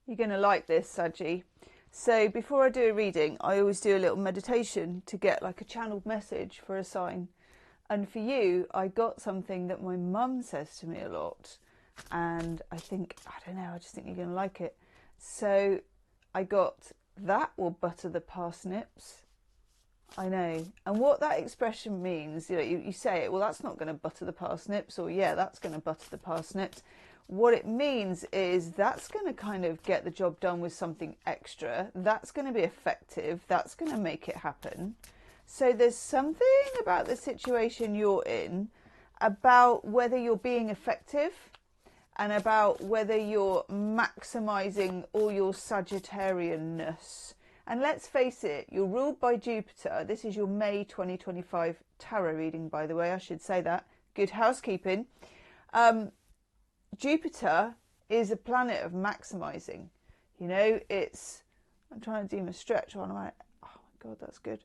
You're going to like this, Saggy. So before I do a reading, I always do a little meditation to get like a channeled message for a sign. And for you, I got something that my mum says to me a lot. And I think, I don't know, I just think you're going to like it. So I got, that will butter the parsnips. I know. And what that expression means, you know, you say it, well, that's not going to butter the parsnips, or yeah, that's going to butter the parsnips. What it means is that's going to kind of get the job done with something extra. That's going to be effective. That's going to make it happen. So there's something about the situation you're in, about whether you're being effective and about whether you're maximizing all your Sagittarianness. And let's face it, you're ruled by Jupiter. This is your May 2025 tarot reading, by the way. I should say that. Good housekeeping. Jupiter is a planet of maximizing. You know, it's... I'm trying to do my stretch while I'm at... Oh, my God, that's good.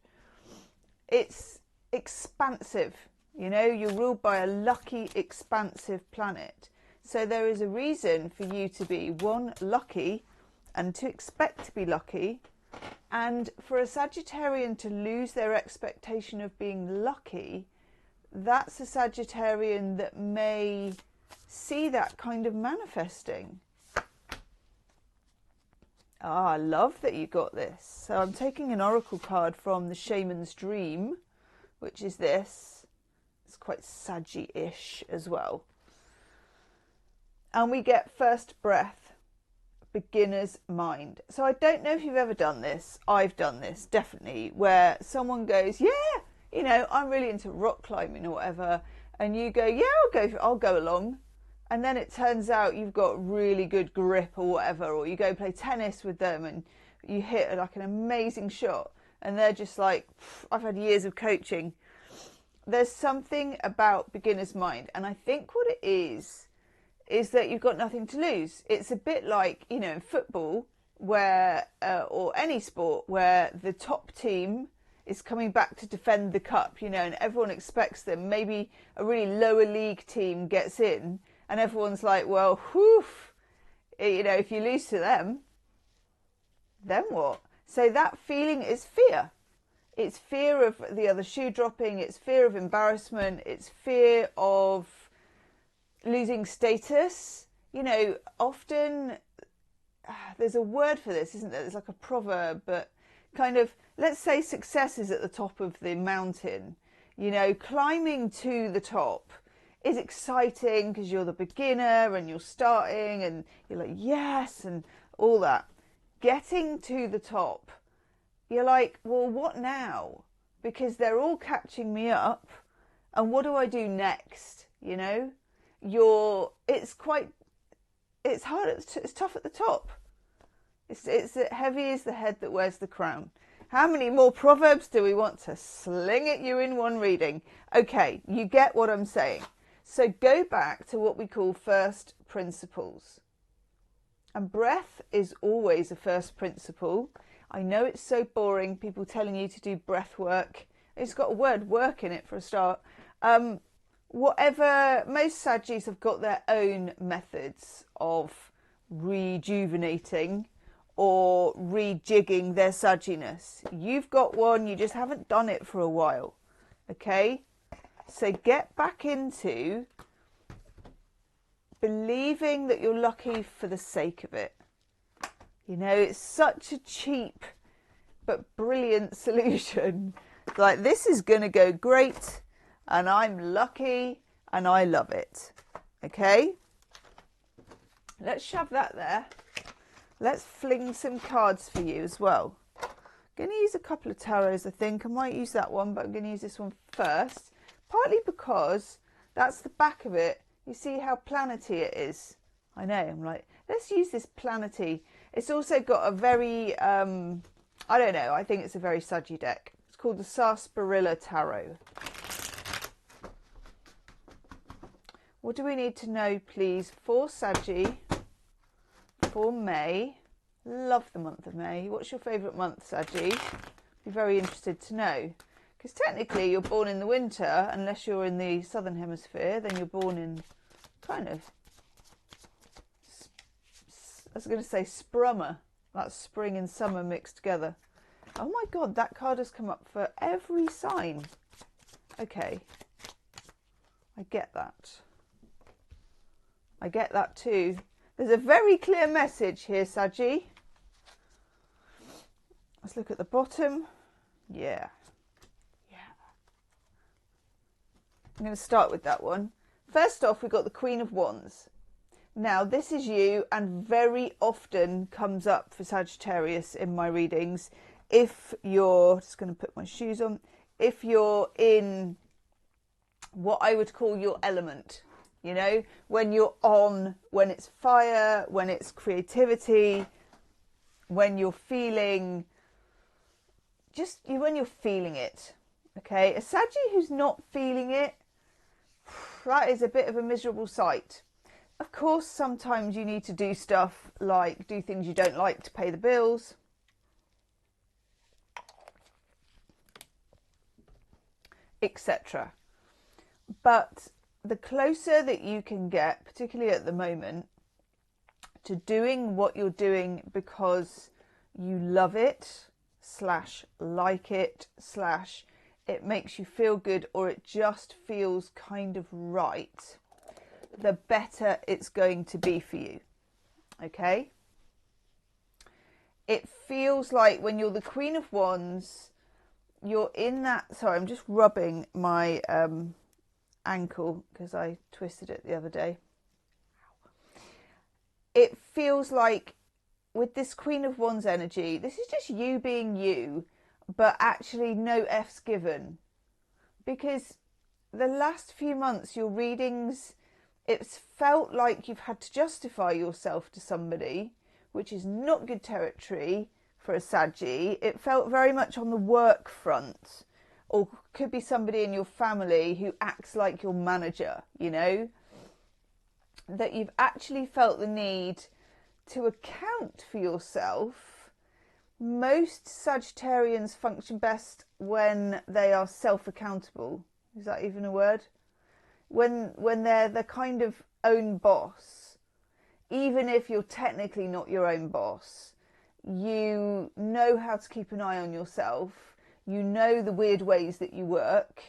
It's expansive. You know, you're ruled by a lucky, expansive planet. So there is a reason for you to be, one, lucky, and to expect to be lucky. And for a Sagittarian to lose their expectation of being lucky, that's a Sagittarian that may see that kind of manifesting. Ah, I love that you got this. So I'm taking an oracle card from the Shaman's Dream, which is this. It's quite Saggy-ish as well. And we get first breath, beginner's mind. So I don't know if you've ever done this. I've done this, definitely, where someone goes, yeah, you know, I'm really into rock climbing or whatever. And you go, yeah, I'll go along. And then it turns out you've got really good grip or whatever, or you go play tennis with them and you hit like an amazing shot. And they're just like, I've had years of coaching. There's something about beginner's mind. And I think what it is that you've got nothing to lose. It's a bit like, you know, in football where, or any sport where the top team is coming back to defend the cup, you know, and everyone expects them. Maybe a really lower league team gets in and everyone's like, well, whew, you know, if you lose to them, then what? So that feeling is fear. It's fear of the other shoe dropping. It's fear of embarrassment. It's fear of losing status. You know, often there's a word for this, isn't there? There's like a proverb, but kind of, let's say success is at the top of the mountain. You know, climbing to the top is exciting because you're the beginner and you're starting and you're like, yes, and all that. Getting to the top, you're like, well, what now? Because they're all catching me up. And what do I do next? You know, it's hard. It's tough at the top. It's heavy is the head that wears the crown. How many more proverbs do we want to sling at you in one reading? Okay, you get what I'm saying. So go back to what we call first principles. And breath is always a first principle. I know it's so boring, people telling you to do breath work. It's got a word work in it for a start. Whatever, most Saggies have got their own methods of rejuvenating or rejigging their Sagginess. You've got one, you just haven't done it for a while. Okay? So get back into believing that you're lucky for the sake of it. You know, it's such a cheap but brilliant solution. Like, this is going to go great and I'm lucky and I love it. Okay? Let's shove that there. Let's fling some cards for you as well. I'm going to use a couple of tarots, I think. I might use that one, but I'm going to use this one first. Partly because that's the back of it. You see how planety it is? I know, I'm like, let's use this planety. It's also got a very, I don't know, I think it's a very Saggy deck. It's called the Sarsaparilla Tarot. What do we need to know, please, for Saggy, for May? Love the month of May. What's your favourite month, Saggy? Be very interested to know. Because technically you're born in the winter, unless you're in the southern hemisphere, then you're born in kind of I was going to say sprummer. That's spring and summer mixed together. Oh my God, that card has come up for every sign. Okay. I get that. I get that too. There's a very clear message here, Saggy. Let's look at the bottom. Yeah. Yeah. I'm going to start with that one. First off, we've got the Queen of Wands. Now, this is you and very often comes up for Sagittarius in my readings. If you're, just going to put my shoes on, if you're in what I would call your element, you know, when you're on, when it's fire, when it's creativity, when you're feeling, just when you're feeling it, okay? A Saggy who's not feeling it, that is a bit of a miserable sight. Of course, sometimes you need to do stuff like do things you don't like to pay the bills. Etc. But the closer that you can get, particularly at the moment, to doing what you're doing because you love it, / like it, / it makes you feel good, or it just feels kind of right, the better it's going to be for you. Okay? It feels like when you're the Queen of Wands, you're in that, sorry, I'm just rubbing my ankle because I twisted it the other day. It feels like with this Queen of Wands energy, this is just you being you, but actually no F's given. Because the last few months, your readings, it's felt like you've had to justify yourself to somebody, which is not good territory for a Saggy. It felt very much on the work front, or could be somebody in your family who acts like your manager, you know, that you've actually felt the need to account for yourself. Most Sagittarians function best when they are self-accountable. Is that even a word? When they're the kind of own boss, even if you're technically not your own boss, you know how to keep an eye on yourself, you know the weird ways that you work,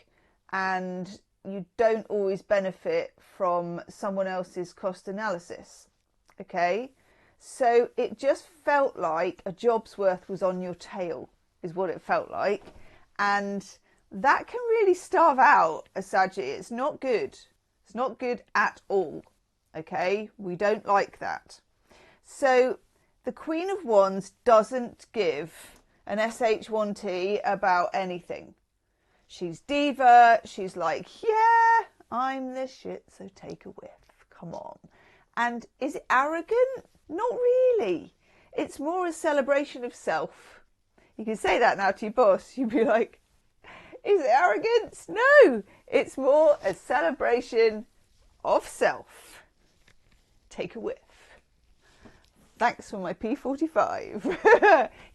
and you don't always benefit from someone else's cost analysis. Okay? So it just felt like a job's worth was on your tail, is what it felt like. And that can really starve out a Saggy. It's not good. It's not good at all. Okay? We don't like that. So the Queen of Wands doesn't give an SH1T about anything. She's diva. She's like, yeah, I'm the shit, so take a whiff. Come on. And is it arrogant? Not really. It's more a celebration of self. You can say that now to your boss. You'd be like, is it arrogance? No, it's more a celebration of self. Take a whiff. Thanks for my P45.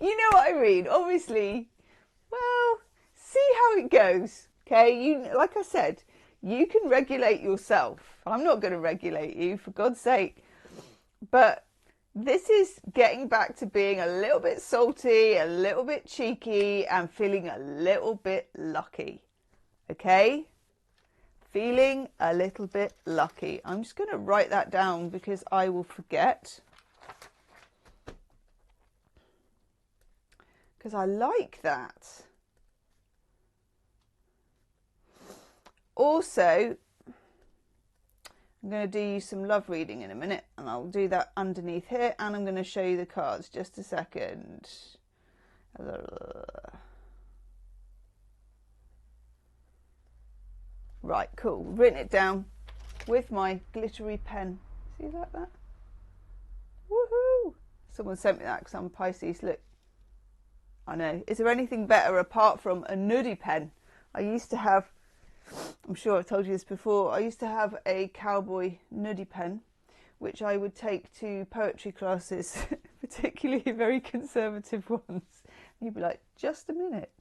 You know what I mean? Obviously, well, see how it goes. Okay, you, like I said, you can regulate yourself. I'm not going to regulate you, for God's sake. But this is getting back to being a little bit salty, a little bit cheeky, and feeling a little bit lucky. Okay? Feeling a little bit lucky. I'm just going to write that down because I will forget. Because I like that. Also, I'm going to do you some love reading in a minute, and I'll do that underneath here, and I'm going to show you the cards. Just a second. Right, cool. Written it down with my glittery pen. See like that? Woohoo! Someone sent me that because I'm Pisces. Look. I know. Is there anything better apart from a nudie pen? I used to have, I'm sure I've told you this before, I used to have a cowboy nudie pen, which I would take to poetry classes, particularly very conservative ones. And you'd be like, just a minute.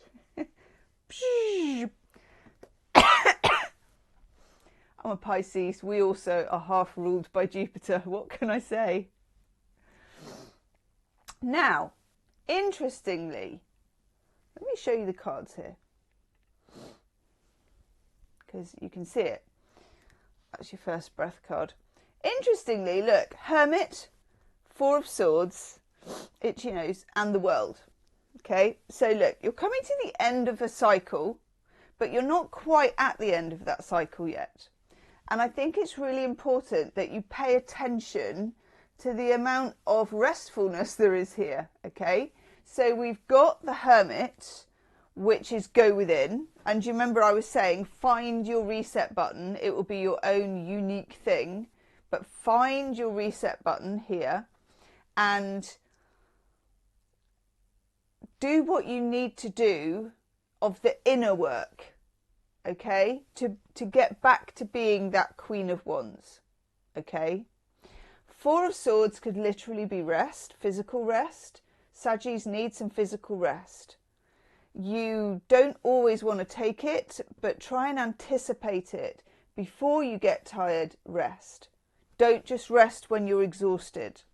I'm a Pisces. We also are half ruled by Jupiter. What can I say? Now, interestingly, let me show you the cards here, because you can see it. That's your first breath card. Interestingly, look, Hermit, Four of Swords, Itchy Nose, and the World. Okay, so look, you're coming to the end of a cycle, but you're not quite at the end of that cycle yet. And I think it's really important that you pay attention to the amount of restfulness there is here. Okay, so we've got the Hermit, which is go within. And you remember I was saying, find your reset button. It will be your own unique thing, but find your reset button here and do what you need to do of the inner work, okay, to get back to being that Queen of Wands, okay. Four of Swords could literally be rest, physical rest. Saggies need some physical rest. You don't always want to take it, but try and anticipate it. Before you get tired, rest. Don't just rest when you're exhausted.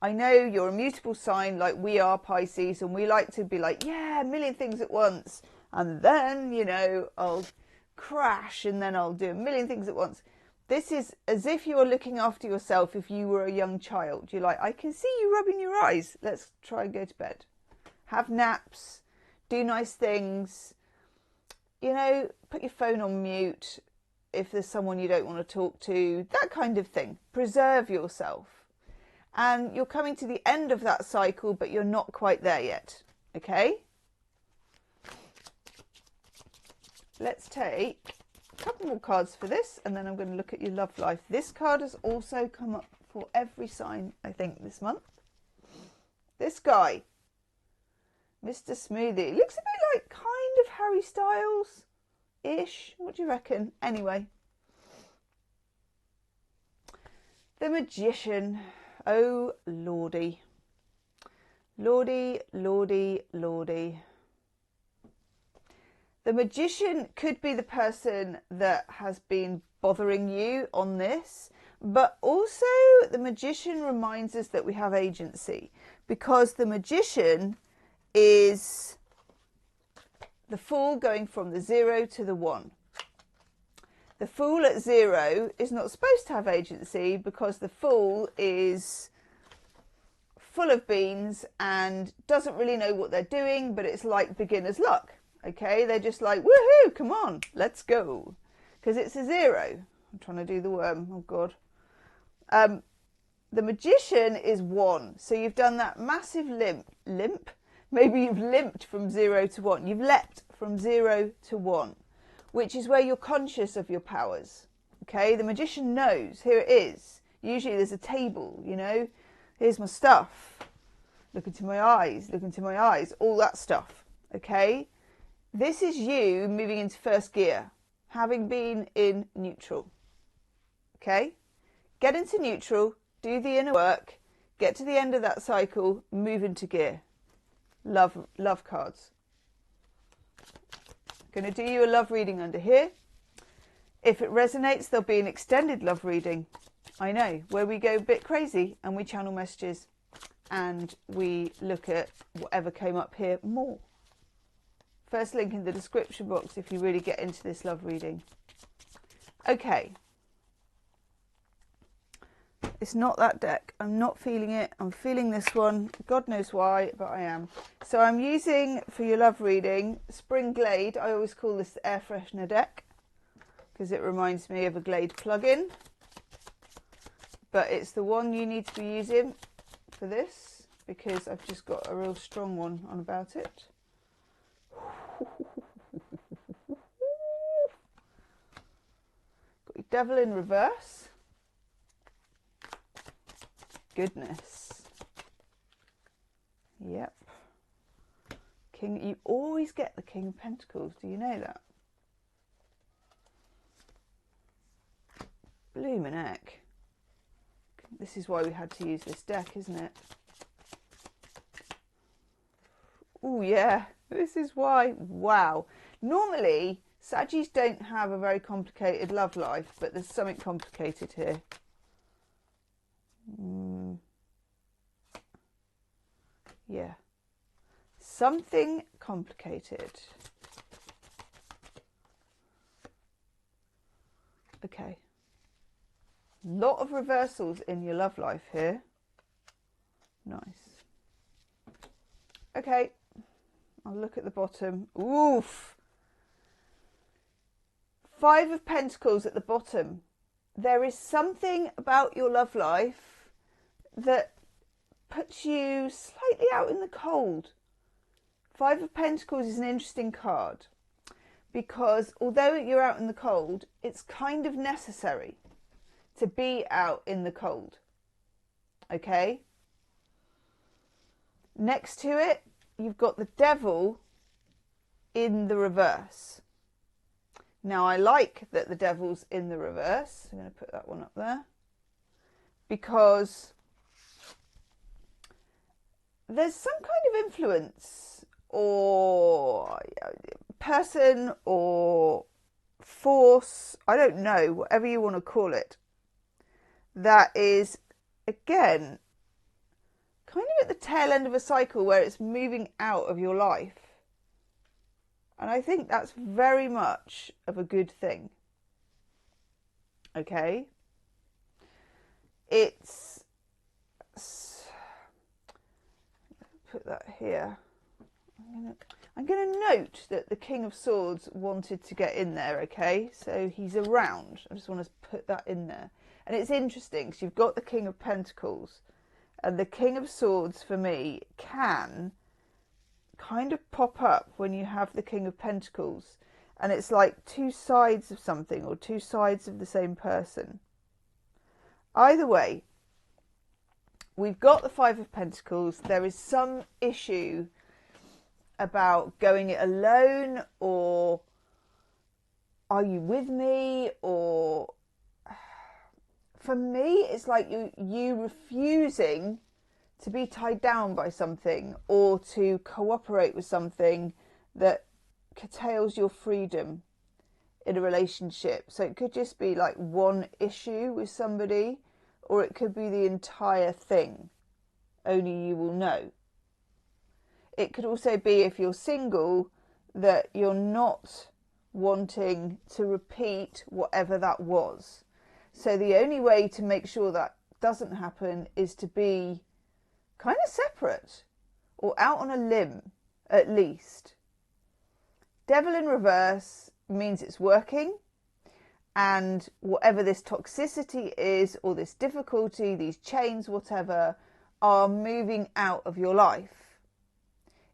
I know you're a mutable sign like we are, Pisces, and we like to be like, yeah, a million things at once. And then, you know, I'll crash and then I'll do a million things at once. This is as if you are looking after yourself if you were a young child. You're like, I can see you rubbing your eyes. Let's try and go to bed. Have naps. Do nice things. You know, put your phone on mute if there's someone you don't want to talk to. That kind of thing. Preserve yourself. And you're coming to the end of that cycle, but you're not quite there yet. Okay? Let's take a couple more cards for this, and then I'm going to look at your love life. This card has also come up for every sign, I think, this month. This guy, Mr. Smoothie. Looks a bit like kind of Harry Styles-ish. What do you reckon? Anyway. The Magician. Oh, Lordy. Lordy, Lordy, Lordy. The Magician could be the person that has been bothering you on this, but also the Magician reminds us that we have agency, because the Magician is the Fool going from the 0 to the 1. The Fool at 0 is not supposed to have agency because the Fool is full of beans and doesn't really know what they're doing, but it's like beginner's luck. Okay, they're just like, woohoo, come on, let's go. Because it's a 0. I'm trying to do the worm, oh God. The Magician is 1. So you've done that massive limp. Maybe you've limped from 0 to 1. You've leapt from 0 to 1, which is where you're conscious of your powers. Okay, the Magician knows, here it is. Usually there's a table, you know. Here's my stuff. Look into my eyes, look into my eyes, all that stuff. Okay. This is you moving into first gear, having been in neutral. Okay? Get into neutral, do the inner work, get to the end of that cycle, move into gear. Love cards. Going to do you a love reading under here. If it resonates, there'll be an extended love reading. I know, where we go a bit crazy and we channel messages and we look at whatever came up here more. First link in the description box if you really get into this love reading. Okay. It's not that deck. I'm not feeling it. I'm feeling this one. God knows why, but I am. So I'm using, for your love reading, Spring Glade. I always call this the air freshener deck because it reminds me of a Glade plug-in. But it's the one you need to be using for this because I've just got a real strong one on about it. Got your Devil in reverse. Goodness. Yep. King. You always get the King of Pentacles. Do you know that? Bloomin' heck. This is why we had to use this deck, isn't it? Oh yeah. This is why. Wow. Normally, Saggies don't have a very complicated love life, but there's something complicated here. Yeah. Something complicated. Okay. Lot of reversals in your love life here. Nice. Okay. I'll look at the bottom. Oof. 5 of Pentacles at the bottom. There is something about your love life that puts you slightly out in the cold. 5 of Pentacles is an interesting card because although you're out in the cold, it's kind of necessary to be out in the cold. Okay? Next to it, you've got the Devil in the reverse. Now, I like that the Devil's in the reverse. I'm going to put that one up there. Because there's some kind of influence or person or force, I don't know, whatever you want to call it, that is, again, kind of at the tail end of a cycle where it's moving out of your life. And I think that's very much of a good thing. Okay? It's... put that here. I'm going to note that the King of Swords wanted to get in there, okay? So he's around. I just want to put that in there. And it's interesting because you've got the King of Pentacles. And the King of Swords, for me, can kind of pop up when you have the King of Pentacles, and it's like 2 sides of something or 2 sides of the same person. Either way, we've got the 5 of Pentacles. There is some issue about going it alone, or are you with me, or for me it's like you refusing to be tied down by something or to cooperate with something that curtails your freedom in a relationship. So it could just be like one issue with somebody, or it could be the entire thing. Only you will know. It could also be, if you're single, that you're not wanting to repeat whatever that was. So the only way to make sure that doesn't happen is to be kind of separate or out on a limb, at least. Devil in reverse means it's working, and whatever this toxicity is, or this difficulty, these chains, whatever, are moving out of your life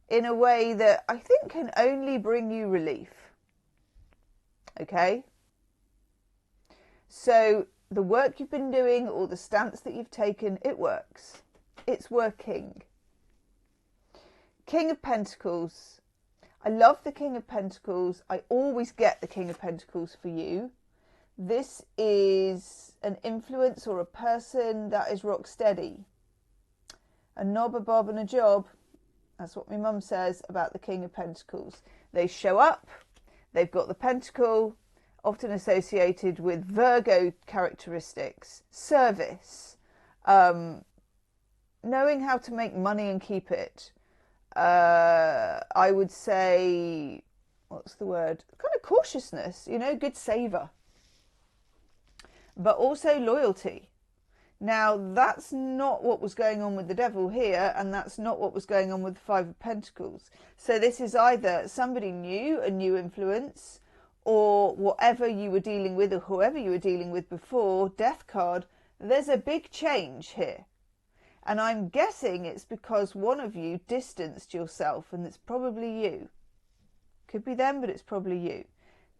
in a way that I think can only bring you relief. Okay? So the work you've been doing, or the stance that you've taken, it works. It's working. King of Pentacles. I love the King of Pentacles. I always get the King of Pentacles for you. This is an influence or a person that is rock steady. A knob, a bob and a job. That's what my mum says about the King of Pentacles. They show up. They've got the pentacle, often associated with Virgo characteristics. Service. Knowing how to make money and keep it. I would say, what's the word? Kind of cautiousness, you know, good saver. But also loyalty. Now, that's not what was going on with the Devil here, and that's not what was going on with the 5 of Pentacles. So this is either somebody new, a new influence, or whatever you were dealing with, or whoever you were dealing with before, Death card. There's a big change here. And I'm guessing it's because one of you distanced yourself, and it's probably you. Could be them, but it's probably you.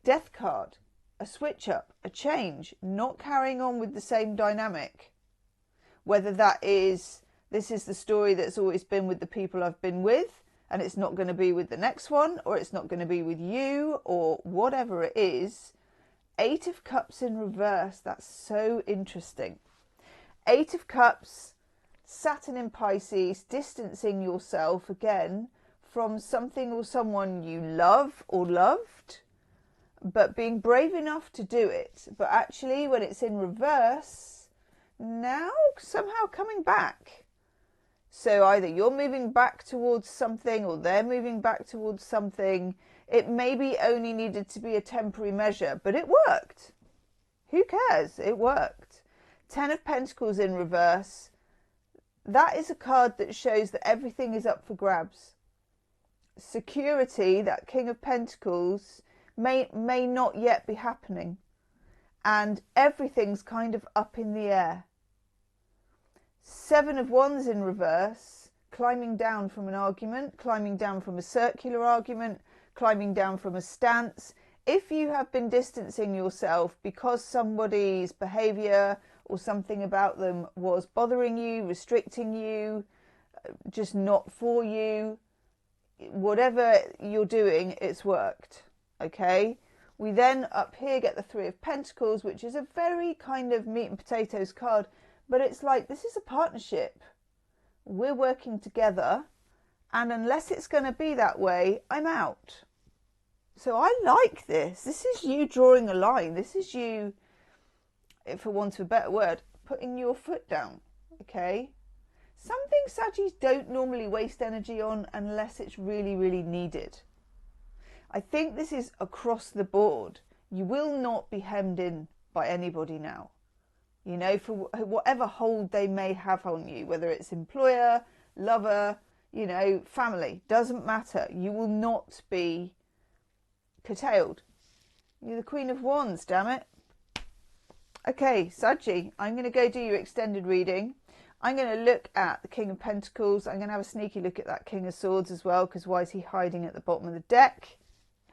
Death card, a switch up, a change, not carrying on with the same dynamic. Whether that is, this is the story that's always been with the people I've been with, and it's not going to be with the next one, or it's not going to be with you, or whatever it is. 8 of Cups in reverse, that's so interesting. 8 of Cups, Saturn in Pisces, distancing yourself again from something or someone you love or loved, but being brave enough to do it. But actually, when it's in reverse, now somehow coming back. So either you're moving back towards something or they're moving back towards something. It maybe only needed to be a temporary measure, but it worked. Who cares? It worked. 10 of Pentacles in reverse. That is a card that shows that everything is up for grabs. Security, that King of Pentacles, may not yet be happening. And everything's kind of up in the air. 7 of Wands in reverse, climbing down from an argument, climbing down from a circular argument, climbing down from a stance. If you have been distancing yourself because somebody's behaviour or something about them was bothering you, restricting you, just not for you, whatever you're doing, it's worked. Okay? We then up here get the 3 of Pentacles, which is a very kind of meat and potatoes card. But it's like, this is a partnership. We're working together. And unless it's going to be that way, I'm out. So I like this. This is you drawing a line. This is you, for want of a better word, putting your foot down. Okay? Something Saggies don't normally waste energy on unless it's really, really needed. I think this is across the board. You will not be hemmed in by anybody now. You know, for whatever hold they may have on you, whether it's employer, lover, you know, family, doesn't matter. You will not be curtailed. You're the Queen of Wands, damn it. Okay, Saggy, I'm going to go do your extended reading. I'm going to look at the King of Pentacles. I'm going to have a sneaky look at that King of Swords as well, because why is he hiding at the bottom of the deck?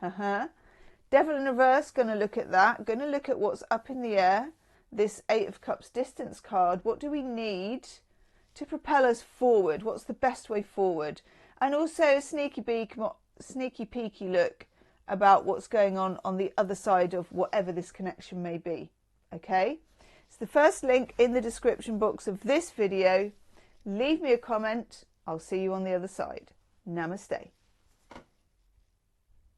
Devil in reverse, going to look at that. Going to look at what's up in the air. This 8 of Cups distance card. What do we need to propel us forward? What's the best way forward? And also a sneaky peeky look about what's going on the other side of whatever this connection may be. Okay? It's the first link in the description box of this video. Leave me a comment. I'll see you on the other side. Namaste.